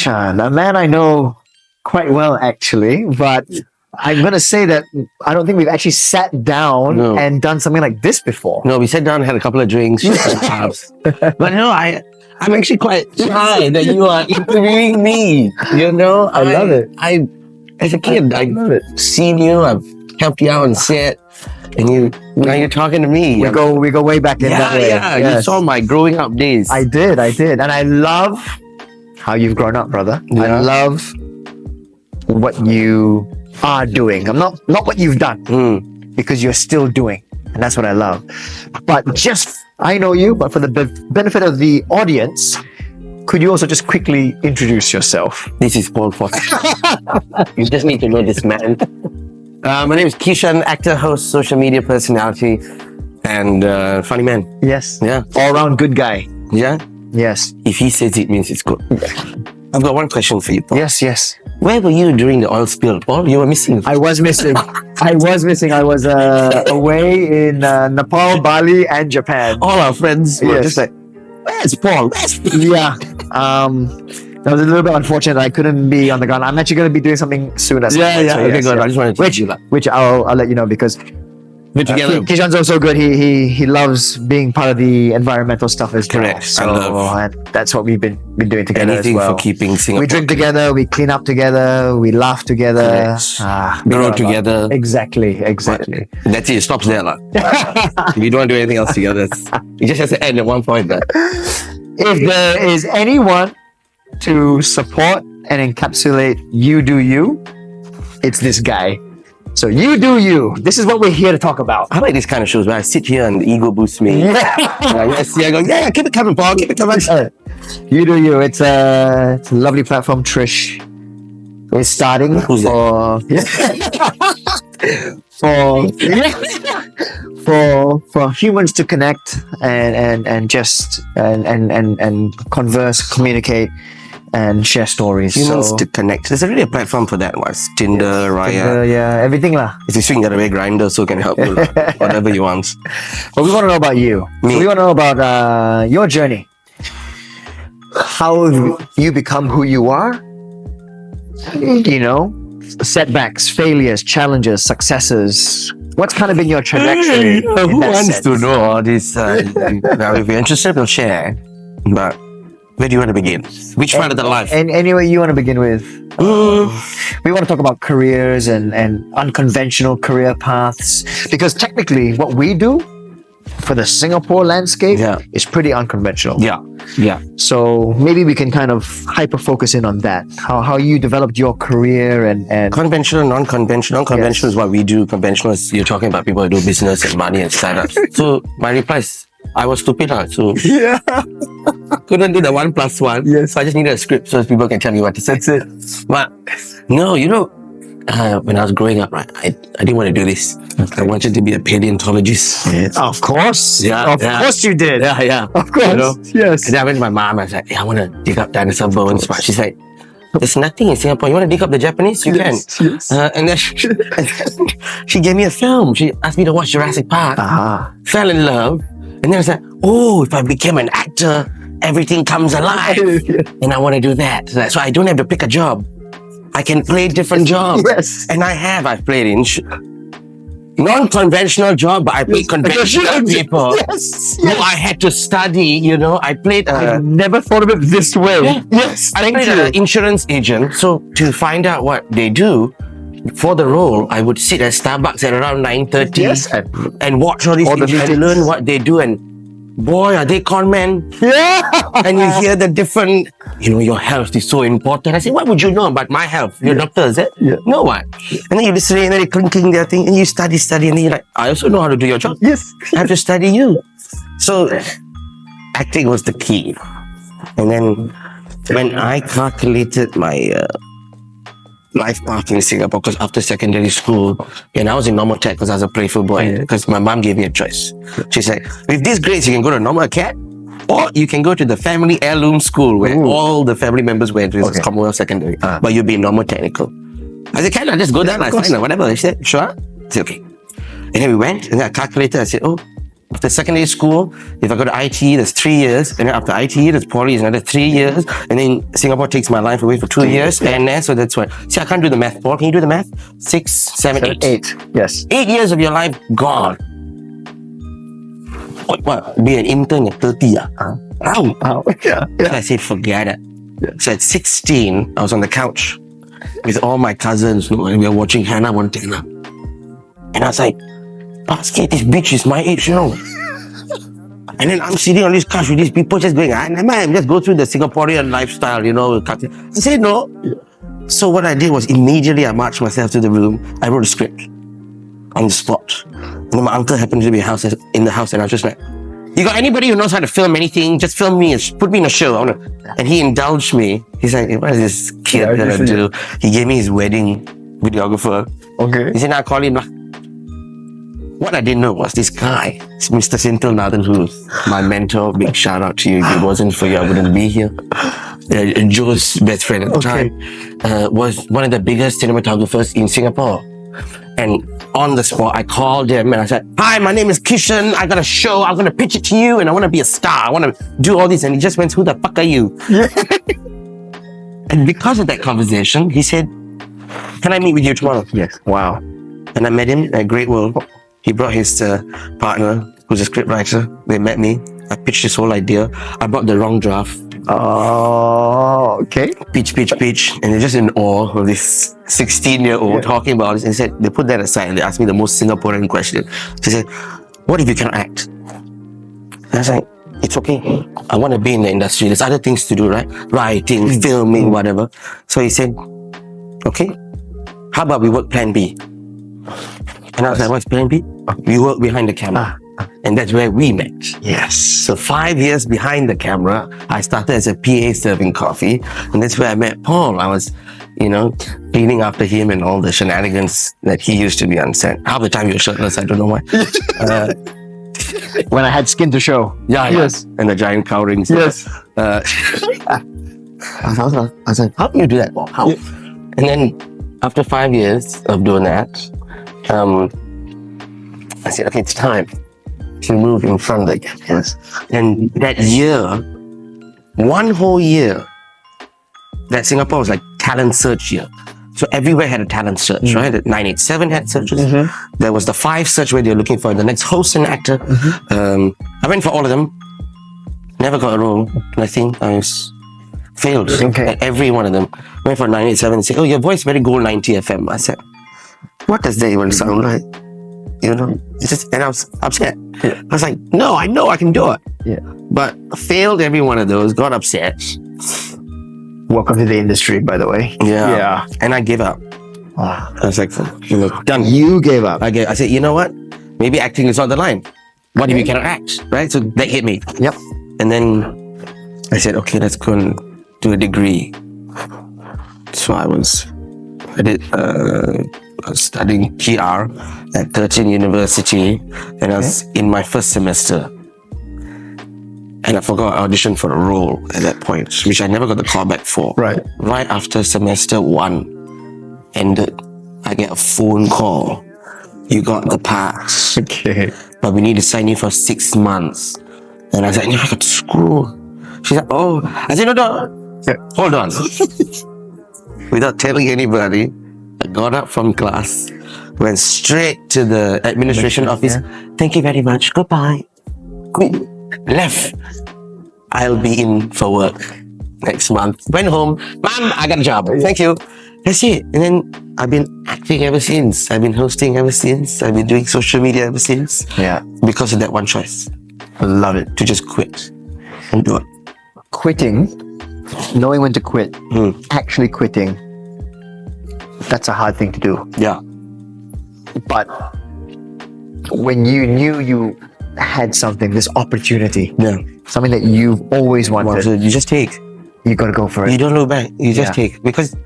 Kishan, a man I know quite well actually, but I'm going to say that I don't think we've actually sat down No. and done something like this before. No, we sat down and had a couple of drinks, but no, I'm actually quite shy that you are interviewing me. You know, I love it. As a kid, I love it. seen you, I've helped you out on set, and now you're talking to me. We go way back in that way. Yeah, Yes. you saw my growing up days. I did. And I love how you've grown up, brother. I Yeah. love what you are doing. I'm not what you've done, because you're still doing. And that's what I love. But I know you, but for the benefit of the audience, could you also just quickly introduce yourself? This is Paul Foster. You just need to know this man. My name is Kishan, actor, host, social media personality, and funny man. Yes. Yeah. All-round good guy. Yeah? Yes. If he says it means it's good. I've got one question for you, Paul. Yes. Where were you during the oil spill, Paul? You were missing. I was missing. I was away in Nepal, Bali, and Japan. All our friends were Yes. just like, where's Paul? Where's Paul? Yeah. That was a little bit unfortunate. I couldn't be on the ground. I'm actually going to be doing something soon. As well. So Okay, yes, good. yeah. I just wanted to teach you that. Which I'll let you know, because We're together. Kishan's also good. He loves being part of the environmental stuff as well. Correct. So I love- and that's what we've been doing together Anything as well. for keeping Singapore. We drink together, we clean up together, we laugh together, Correct. Grow together. Exactly. That's it. It stops there, lah. We don't want to do anything else together. It just has to end at one point. But If there is anyone to support and encapsulate you do you, it's this guy. So you do you. This is what we're here to talk about. I like this kind of shows where I sit here and the ego boosts me. I see, I go, yeah, keep it coming, Paul. Keep it coming. You do you. It's a lovely platform. Trish is starting Who's for humans to connect and just converse, communicate, and share stories. Humans So, to connect. There's already a platform for that. What's Tinder, Raya? yeah, everything lah. If you swing the other way, Grinder, so can help you. Whatever you want. But we want to know about you. Me. So we want to know about your journey. How you become who you are. You know, setbacks, failures, challenges, successes. What's kind of been your trajectory? in Who that wants sense? to know all this? Now, if you're interested, we'll share. But where do you want to begin? Which part of the life? And anyway, you want to begin with? We want to talk about careers and unconventional career paths, because technically what we do for the Singapore landscape Yeah. is pretty unconventional. Yeah. So maybe we can kind of hyper focus in on that. How you developed your career and Conventional, non-conventional. Non-conventional is what we do. Conventional is you're talking about people who do business and money and startups. So my reply is, I was stupid, so yeah. couldn't do the 1+1. Yes. So I just needed a script so people can tell me what to say. That's it. But no, when I was growing up, right, I didn't want to do this. I wanted to be a paleontologist. Of course. Yeah, Of yeah. course you did. Yeah. Of course. You know? Yes. And then I went to my mom. I was like, I want to dig up dinosaur bones. But she's like, there's nothing in Singapore. You want to dig up the Japanese? You Yes. can. And then she gave me a film. She asked me to watch Jurassic Park. Fell in love. And then I was like, oh, if I became an actor, everything comes alive. And I want to do that. So I don't have to pick a job. I can play different jobs. Yes. And I've played in non-conventional job, but I played conventional people. Yes. No, I had to study, I played I never thought of it this way. Yeah. Yes. I Thank played you. an insurance agent. So to find out what they do, for the role, I would sit at Starbucks at around 9:30 Yes. and watch all these All the agents and meetings. learn what they do. And boy, are they con men. Yeah. And you hear the different, your health is so important. I said, what would you know about my health? You're a doctor, is it? Yeah. No, what? And then you listen, and then they clinking their thing, and you study, and then you're like, I also know how to do your job. Yes. I have to study you. So acting was the key. And then when I calculated my life path in Singapore, because after secondary school, and I was in normal tech because I was a playful boy, because my mom gave me a choice. She's like, with these grades, you can go to normal acad, or you can go to the family heirloom school where all the family members went. It was Commonwealth Secondary, but you'll be normal technical. I said, can I just go there? I signed up, whatever. She said, sure. I said, okay. And then we went, and then I calculated. I said, oh, After secondary school, if I go to ITE, there's 3 years. And then after ITE, there's poly, is another 3 years. And then Singapore takes my life away for 2 years. And then, so that's what. See, I can't do the math. Paul, can you do the math? 6, 7, 8. 8. Yes. 8 years of your life gone. What? Be an intern at 30? Ow. Yeah. So I said, forget it. So at 16, I was on the couch with all my cousins, and we were watching Hannah Montana. And I was like, basket, this bitch is my age, And then I'm sitting on this couch with these people just going, I might just go through the Singaporean lifestyle, I said, no. So what I did was immediately I marched myself to the room. I wrote a script on the spot. And then my uncle happened to be in the house, and I was just like, you got anybody who knows how to film anything? Just film me and put me in a show. And he indulged me. He's like, what is this kid gonna do? He gave me his wedding videographer. Okay. He said, now call him. What I didn't know was this guy, Mr. Sintil Nathan, who's my mentor. Big shout out to you. If it wasn't for you, I wouldn't be here. Joe's best friend at the time was one of the biggest cinematographers in Singapore. And on the spot, I called him and I said, hi, my name is Kishan. I got a show. I'm going to pitch it to you and I want to be a star. I want to do all this. And he just went, who the fuck are you? And because of that conversation, he said, can I meet with you tomorrow? Yes. Wow. And I met him at Great World. He brought his partner, who's a script writer. They met me. I pitched this whole idea. I brought the wrong draft. Oh, okay. Pitch. And they're just in awe of this 16-year-old talking about this. And they put that aside and they asked me the most Singaporean question. They said, what if you cannot act? And I was like, it's okay. I want to be in the industry. There's other things to do, right? Writing, filming, whatever. So he said, okay, how about we work plan B? And I was like, what's plan B? We work behind the camera. And that's where we met. Yes. So 5 years behind the camera, I started as a PA serving coffee. And that's where I met Paul. I was, cleaning after him and all the shenanigans that he used to be on set. Half the time you were shirtless, I don't know why. When I had skin to show. Yeah. Yes. And the giant cow rings. Yes. I was like, how do you do that, Paul? How? Yeah. And then after 5 years of doing that, I said, okay, it's time to move in front of the cameras. And that year, one whole year, that Singapore was like talent search year. So everywhere had a talent search, right? 987 had searches. There was the 5 search where they're looking for the next host and actor. I went for all of them. Never got a role. Nothing. I was failed at every one of them. Went for 987 and said, oh, your voice very gold 90 FM. I said, what does that even sound like? It's just, and I was upset. I was like, no, I know I can do it. Yeah. But failed every one of those, got upset. Welcome to the industry, by the way. Yeah. And I gave up. I was like, done. You gave up. I said, you know what? Maybe acting is not the line. What if you cannot act? Right? So that hit me. Yep. And then I said, okay, let's go and do a degree. So I was studying PR at Curtin University, and I was in my first semester. And I forgot I auditioned for a role at that point, which I never got the call back for. Right. Right after semester 1 ended, I get a phone call. You got the pass. Okay. But we need to sign you for 6 months. And I was like, no, I got school. She's like, oh. I said, no. Hold on. Without telling anybody, I got up from class, went straight to the administration office. Thank you very much. Goodbye. Left. I'll be in for work next month. Went home. Mom, I got a job. Thank you. That's it. And then I've been acting ever since. I've been hosting ever since. I've been doing social media ever since. Yeah. Because of that one choice. I love it. To just quit and do it. Quitting, knowing when to quit, actually quitting, that's a hard thing to do. Yeah. But when you knew you had something, this opportunity, something that you've always wanted, you just take. You got to go for it. You don't look back. You just take. Because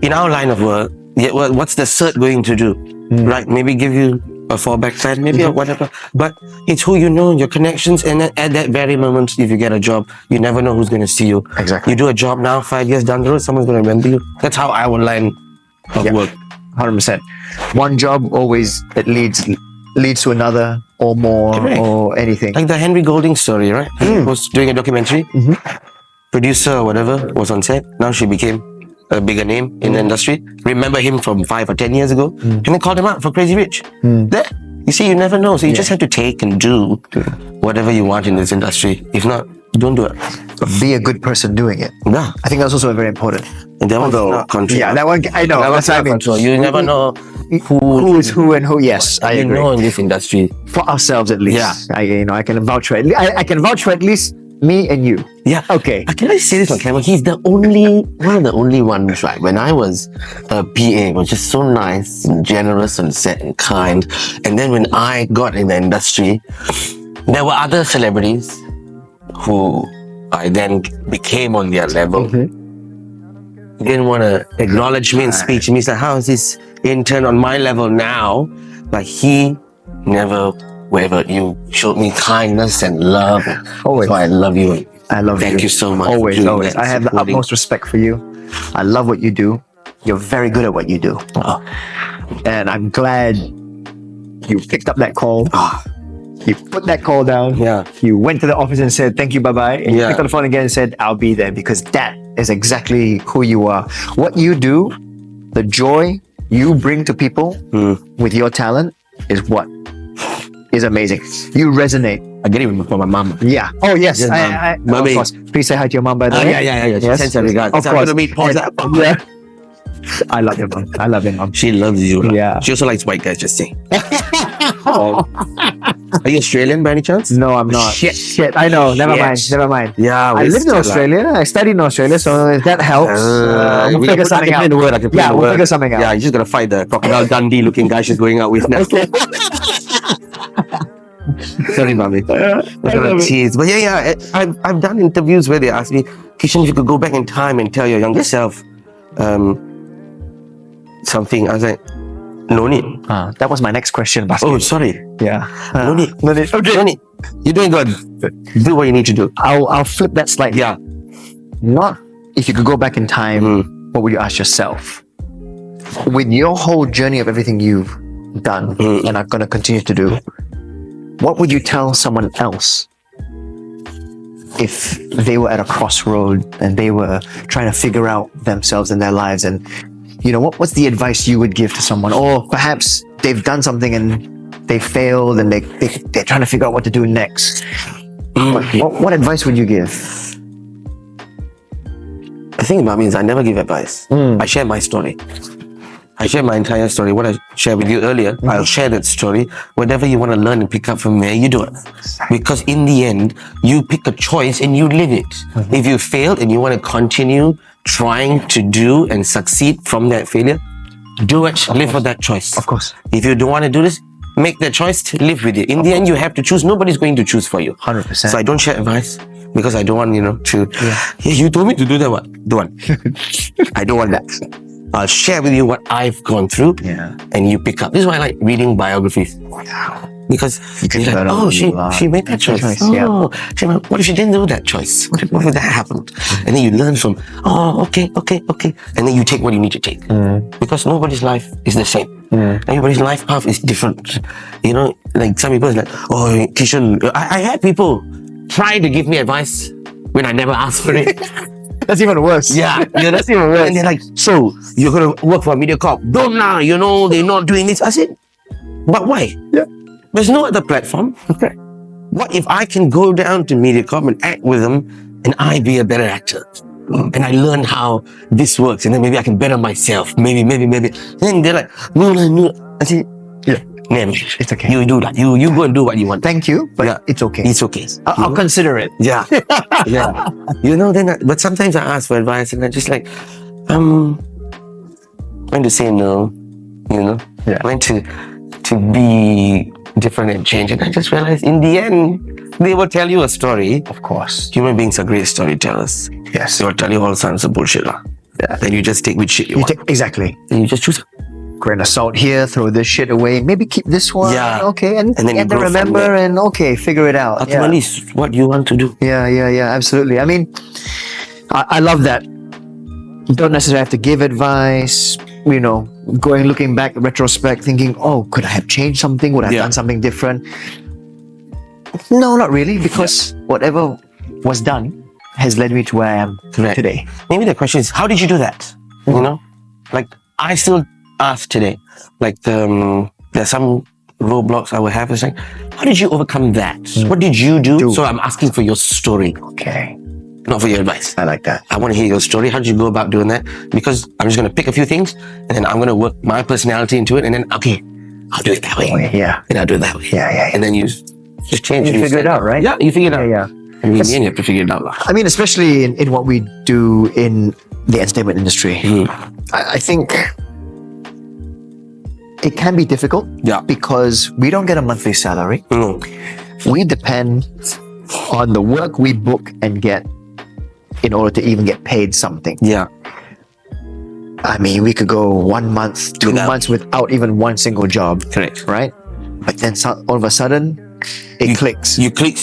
in our line of work, what's the cert going to do? Right? Maybe give you a fallback plan, maybe or whatever. But it's who you know, your connections, and at that very moment, if you get a job, you never know who's going to see you. Exactly. You do a job now, 5 years down the road, someone's going to remember you. That's how I would line of work. 100%. One job always, it leads leads to another or more Correct. or anything. Like the Henry Golding story, right? He was doing a documentary. Producer or whatever was on set. Now she became a bigger name in the industry. Remember him from 5 or 10 years ago? And they called him out for Crazy Rich. There. You see, you never know. So you just have to take and do whatever you want in this industry. If not, don't do it. But be a good person doing it. Yeah. I think that's also very important. And that one's not control. Yeah, that one, I know. That That's one's what I not mean. control. You never know Who is who and who, yes, I you agree. know in this industry. For ourselves at least. Yeah. I can vouch for it. I can vouch for at least me and you. Yeah. Okay. Can I say this on camera? He's one of the only ones, right? When I was a PA, was just so nice and generous and set and kind. And then when I got in the industry, there were other celebrities who I then became on their level. Didn't want to acknowledge me and speak to me. He's like, how is this intern on my level now? But he never wavered. You showed me kindness and love. Always. So I love you. I love you. Thank you so much. for Always, doing always. that, I have the supporting. utmost respect for you. I love what you do. You're very good at what you do. Oh. And I'm glad you picked up that call. Ah. You put that call down. Yeah. You went to the office and said, thank you, bye-bye. And you Yeah. picked up the phone again and said, I'll be there, because that is exactly who you are. What you do, the joy you bring to people with your talent is what is amazing. You resonate. I get it from my mom. Yeah. Oh, yes. Yes, ma'am. Mommy. Of course. Please say hi to your mom, by the way. Yeah. She Yes. sends her regards. Of I'm course. gonna meet pause that. Yeah. I love your mom. I love your mom. She loves you. Right? Yeah. She also likes white guys, just saying. Are you Australian by any chance? No, I'm not. Shit. I know. Never mind. Shit. Never mind. Yeah. I lived in Australia. I studied in Australia, so if that helps, we'll figure something out. Yeah, we'll figure something out. Yeah, you just gotta fight the crocodile Dundee looking guy she's going out with now. Sorry, mommy. Cheese. But yeah. I've done interviews where they ask me, Kishan, if you could go back in time and tell your younger self something. I was like, no need. That was my next question, Basket. Oh, sorry. Yeah. No need. No need. Okay. No need. You're doing good. Do what you need to do. I'll flip that slightly. Yeah. Not if you could go back in time, what would you ask yourself? With your whole journey of everything you've done and are going to continue to do, what would you tell someone else if they were at a crossroad and they were trying to figure out themselves in their lives? And, you know, what's the advice you would give to someone? Or perhaps they've done something and they failed and they're trying to figure out what to do next. What advice would you give? The thing about me is I never give advice. I share my story. I share my entire story. What I shared with you earlier, I'll share that story. Whatever you want to learn and pick up from there, you do it. Because in the end, you pick a choice and you live it. If you failed and you want to continue trying to do and succeed from that failure, do it. Live for that choice. Of course. If you don't want to do this, make that choice to live with it. In the end, you have to choose. Nobody's going to choose for you. 100%. So I don't share advice because I don't want, yeah, you told me to do that. What? Don't want. I don't want that. I'll share with you what I've gone through, and you pick up. This is why I like reading biographies. Because you're like, oh, she made that choice. Oh, what if she didn't do that choice? What if that happened? And then you learn from, okay. And then you take what you need to take. Because nobody's life is the same. Everybody's life path is different. You know, like some people is like, oh, Kishan, I had people try to give me advice when I never asked for it. That's even worse. Yeah, that's even worse. And they're like, so you're gonna work for MediaCorp? Don't now, they're not doing this. I said, but why? Yeah. There's no other platform. Okay. What if I can go down to MediaCorp and act with them and I be a better actor? And I learn how this works and then maybe I can better myself. Maybe. Then they're like, no. I said, Yeah. Never. It's okay. You do that. You go and do what you want. Thank you, but it's okay. It's okay. I'll consider it. Yeah. Yeah. But sometimes I ask for advice and I'm just like, when to say no, when to be different and change. And I just realized in the end, they will tell you a story. Of course. Human beings are great storytellers. Yes. They will tell you all sorts of bullshit. Yeah. Then you just take which shit you want. Exactly. Then you just choose. Grain of salt here, throw this shit away, maybe keep this one. Yeah. Okay. And then you grow remember from and okay, figure it out. Ultimately, it's what you want to do. Yeah, absolutely. I mean, I love that. You don't necessarily have to give advice, looking back, retrospect, thinking, oh, could I have changed something? Would I have Yeah. done something different? No, not really, because whatever was done has led me to where I am Correct. today. Maybe the question is, how did you do that? You know, like I still ask today, like there's some roadblocks I will have. It's like, how did you overcome that? What did you do? So I'm asking for your story, Okay, not for your advice. I like that. I want to hear your story. How did you go about doing that? Because I'm just going to pick a few things and then I'm going to work my personality into it. And then, okay, I'll do it that way. Okay, yeah, And I'll do it that way. yeah. And then you just change You figure it out, right? Yeah, you figure it out. Yeah. I mean, you have to figure it out. Lah. I mean, especially in what we do in the entertainment industry, I think it can be difficult. Yeah. Because we don't get a monthly salary. Mm. We depend on the work we book and get in order to even get paid something. Yeah. I mean, we could go 1 month, 2 months without even one single job, Correct. right? But then all of a sudden, it clicks. You click.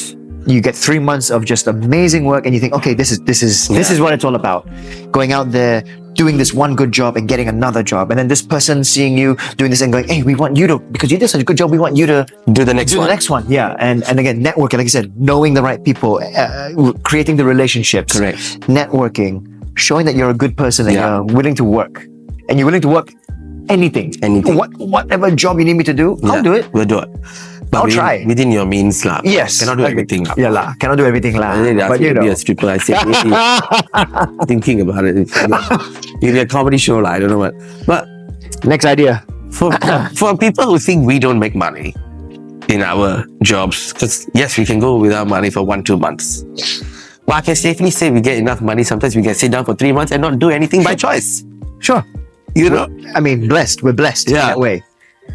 You get 3 months of just amazing work, and you think, okay, this is what it's all about. Going out there, doing this one good job, and getting another job, and then this person seeing you doing this and going, hey, we want you to, because you did such a good job, we want you to Do the next do one. the next one. Yeah, and again, networking, like I said, knowing the right people, creating the relationships, Correct. networking, showing that you're a good person and Yeah. you're willing to work, and you're willing to work anything. Anything. Whatever job you need me to do, I'll do it. We'll do it. But I'll try. Within your means, lah. Yes. Cannot do everything, lah. Yeah, lah. Cannot do everything, lah. They asked But me you to be know. a stripper. I said, thinking about it. Maybe a comedy show, lah. I don't know what. But Next idea. for people who think we don't make money in our jobs, because yes, we can go without money for 1-2 months. But I can safely say we get enough money. Sometimes we can sit down for 3 months and not do anything by choice. Sure. You know? I mean, blessed. We're blessed in Yeah. that way.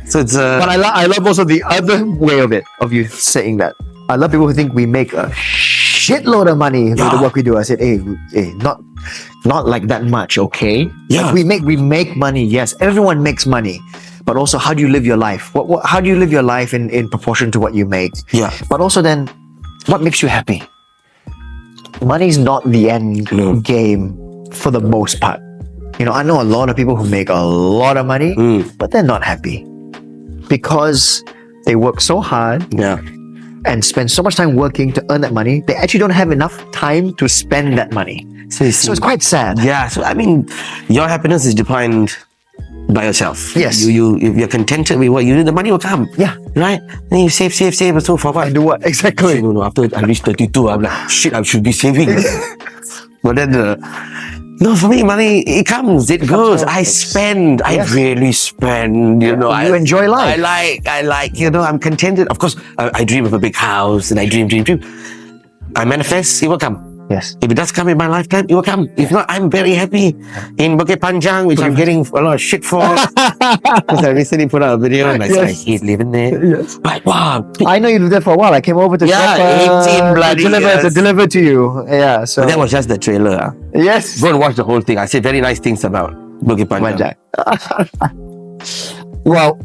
So it's But I love also the other way of it, of you saying that. I love people who think we make a shitload of money with the Yeah. work we do. I said, hey, not like that much, okay? Yeah. Like we make money, yes. Everyone makes money. But also, how do you live your life? How do you live your life in proportion to what you make? Yeah. But also then, what makes you happy? Money's not the end game for the most part. You know, I know a lot of people who make a lot of money, but they're not happy because they work so hard yeah. and spend so much time working to earn that money. They actually don't have enough time to spend that money. So, you So see, it's quite sad. yeah. So I mean, your happiness is defined by yourself. Yes. You if you're contented with what you do, the money will come. Yeah. Right? Then you save. So for what? And do what? Exactly. No. After I reach 32, I'm like, shit, I should be saving. But then, no, for me, money, it comes, it goes. I spend. I Yes. really spend. You know, You enjoy life. I like. You know, I'm contented. Of course, I dream of a big house, and I dream. I manifest. It will come. Yes. If it does come in my lifetime, it will come. If not, I'm very happy. In Bukit Panjang, which I'm getting a lot of shit for. Because I recently put out a video and I said, I hate living there. Yes. Like, wow. I know you lived there for a while. I came over to Yeah, shop, 18 bloody to years. deliver to you. Yeah. So But that was just the trailer. Ah. yes. Go and watch the whole thing. I say very nice things about Bukit Panjang. Well,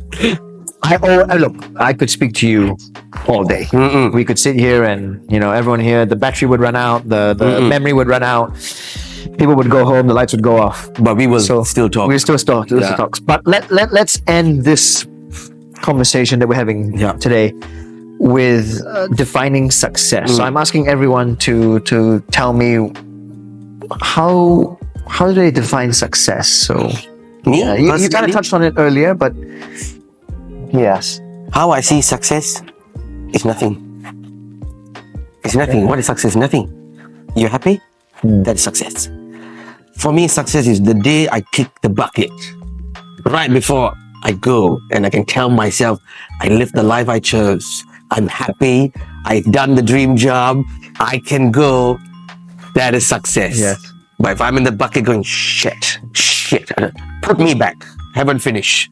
look, I could speak to you all day. We could sit here and, you know, everyone here, the battery would run out, the memory would run out, people would go home, the lights would go off. But we will still talk. We still talk. Yeah. Talks. But let's end this conversation that we're having today with defining success. So I'm asking everyone to tell me how do they define success? So Me, you kind personally, of touched on it earlier, but yes. how I see success is nothing. It's nothing. What is success? Nothing. You're happy? That's success. For me, success is the day I kick the bucket. Right before I go and I can tell myself I lived the life I chose. I'm happy. I've done the dream job. I can go. That is success. Yes. But if I'm in the bucket going, shit, put me back. Haven't finished.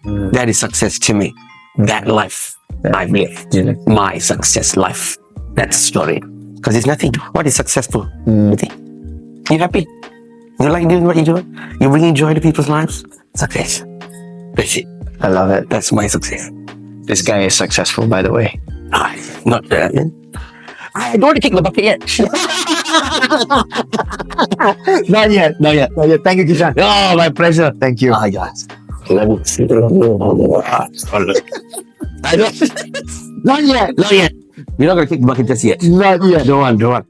That is success to me. That life I've lived. My success life. That's the story. Because it's nothing. What is successful? Nothing. You happy? You like doing what you're doing? You're bringing joy to people's lives? Success. That's it. I love it. That's my success. This guy is successful, by the way. Not that. I don't want to kick the bucket yet. Not yet. Thank you, Kishan. Oh, my pleasure. Thank you. Yes. I don't. Not yet. Not yet. We're not gonna kick the bucket just yet. Not yet. Don't want.